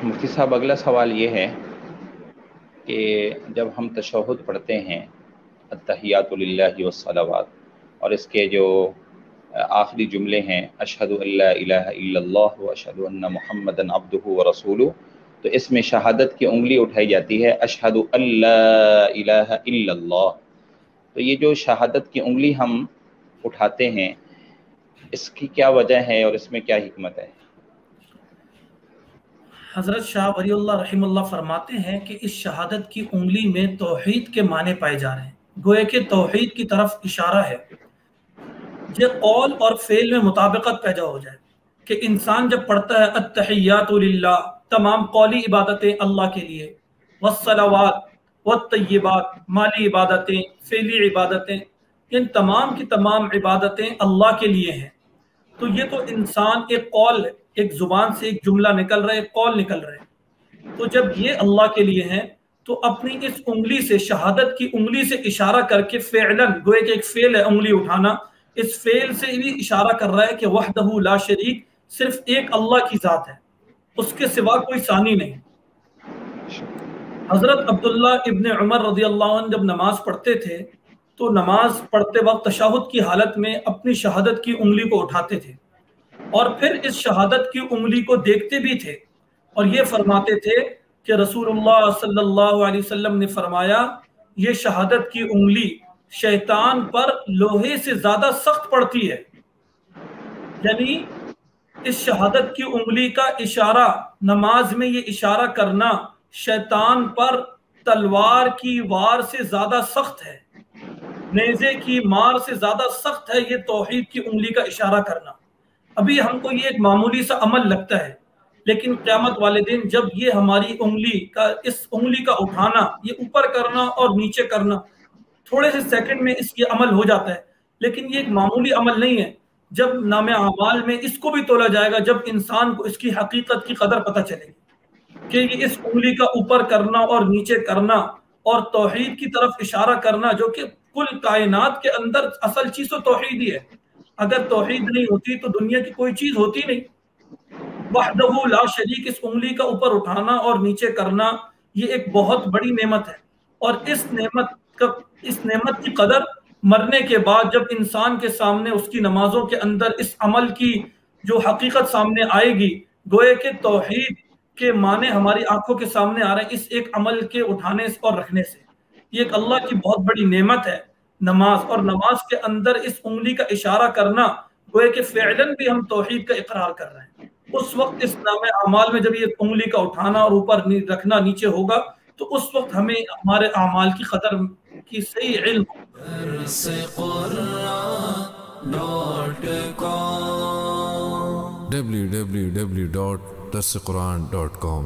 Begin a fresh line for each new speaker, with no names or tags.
مفتی صاحب اگلا سوال یہ ہے کہ جب ہم تشہد پڑھتے ہیں التحیات للہ والصلوات اور اس کے جو آخری جملے ہیں اشہد ان لا الہ الا اللہ و اشہد ان محمدً عبدہ ورسولہ، تو اس میں شہادت کی انگلی اٹھائی جاتی ہے اشہد ان لا الہ الا اللہ، تو یہ جو شہادت کی انگلی ہم اٹھاتے ہیں اس کی کیا وجہ ہے اور اس میں کیا حکمت ہے؟
حضرت شاہ ولی اللہ رحمہ اللہ فرماتے ہیں کہ اس شہادت کی انگلی میں توحید کے معنی پائے جا رہے ہیں، گویا کہ توحید کی طرف اشارہ ہے۔ یہ قول اور فعل میں مطابقت پیدا ہو جائے کہ انسان جب پڑھتا ہے التحیات للہ، تمام قولی عبادتیں اللہ کے لیے، والصلوات والطیبات، مالی عبادتیں، فعلی عبادتیں، ان تمام کی تمام عبادتیں اللہ کے لیے ہیں، تو یہ تو انسان ایک قول، ایک زبان سے ایک جملہ نکل رہا ہے، ایک قول نکل رہا ہے، تو جب یہ اللہ کے لیے ہیں تو اپنی اس انگلی سے، شہادت کی انگلی سے اشارہ کر کے فعلاً، گویا کہ ایک فعل ہے انگلی اٹھانا، اس فعل سے بھی اشارہ کر رہا ہے کہ وحدہ لا شریک، صرف ایک اللہ کی ذات ہے، اس کے سوا کوئی ثانی نہیں۔ حضرت عبداللہ ابن عمر رضی اللہ عنہ جب نماز پڑھتے تھے تو نماز پڑھتے وقت تشہد کی حالت میں اپنی شہادت کی انگلی کو اٹھاتے تھے اور پھر اس شہادت کی انگلی کو دیکھتے بھی تھے، اور یہ فرماتے تھے کہ رسول اللہ صلی اللہ علیہ وسلم نے فرمایا یہ شہادت کی انگلی شیطان پر لوہے سے زیادہ سخت پڑتی ہے، یعنی اس شہادت کی انگلی کا اشارہ، نماز میں یہ اشارہ کرنا شیطان پر تلوار کی وار سے زیادہ سخت ہے، نیزے کی مار سے زیادہ سخت ہے یہ توحید کی انگلی کا اشارہ کرنا۔ ابھی ہم کو یہ ایک معمولی سا عمل لگتا ہے، لیکن قیامت والے دن جب یہ ہماری انگلی کا، اس انگلی کا اٹھانا، یہ اوپر کرنا اور نیچے کرنا، تھوڑے سے سیکنڈ میں اس یہ عمل ہو جاتا ہے، لیکن یہ ایک معمولی عمل نہیں ہے۔ جب نام اعمال میں اس کو بھی تولا جائے گا، جب انسان کو اس کی حقیقت کی قدر پتہ چلے گی کہ یہ اس انگلی کا اوپر کرنا اور نیچے کرنا اور توحید کی طرف اشارہ کرنا، جو کہ کل کائنات کے اندر اصل چیز تو توحید ہی ہے، اگر توحید نہیں ہوتی تو دنیا کی کوئی چیز ہوتی نہیں۔ وحدہ لا شریک، اس انگلی کا اوپر اٹھانا اور نیچے کرنا یہ ایک بہت بڑی نعمت ہے، اور اس نعمت کی قدر مرنے کے بعد جب انسان کے سامنے اس کی نمازوں کے اندر اس عمل کی جو حقیقت سامنے آئے گی، گوئے کہ توحید کے معنی ہماری آنکھوں کے سامنے آ رہے ہیں اس ایک عمل کے اٹھانے اور رکھنے سے۔ یہ ایک اللہ کی بہت بڑی نعمت ہے نماز، اور نماز کے اندر اس انگلی کا اشارہ کرنا گوئے کہ فعلاً بھی ہم توحید کا اقرار کر رہے ہیں۔ اس وقت اس نام اعمال میں جب یہ انگلی کا اٹھانا اور اوپر رکھنا نیچے ہوگا تو اس وقت ہمیں ہمارے اعمال کی قدر کی صحیح علم
www.darsequran.com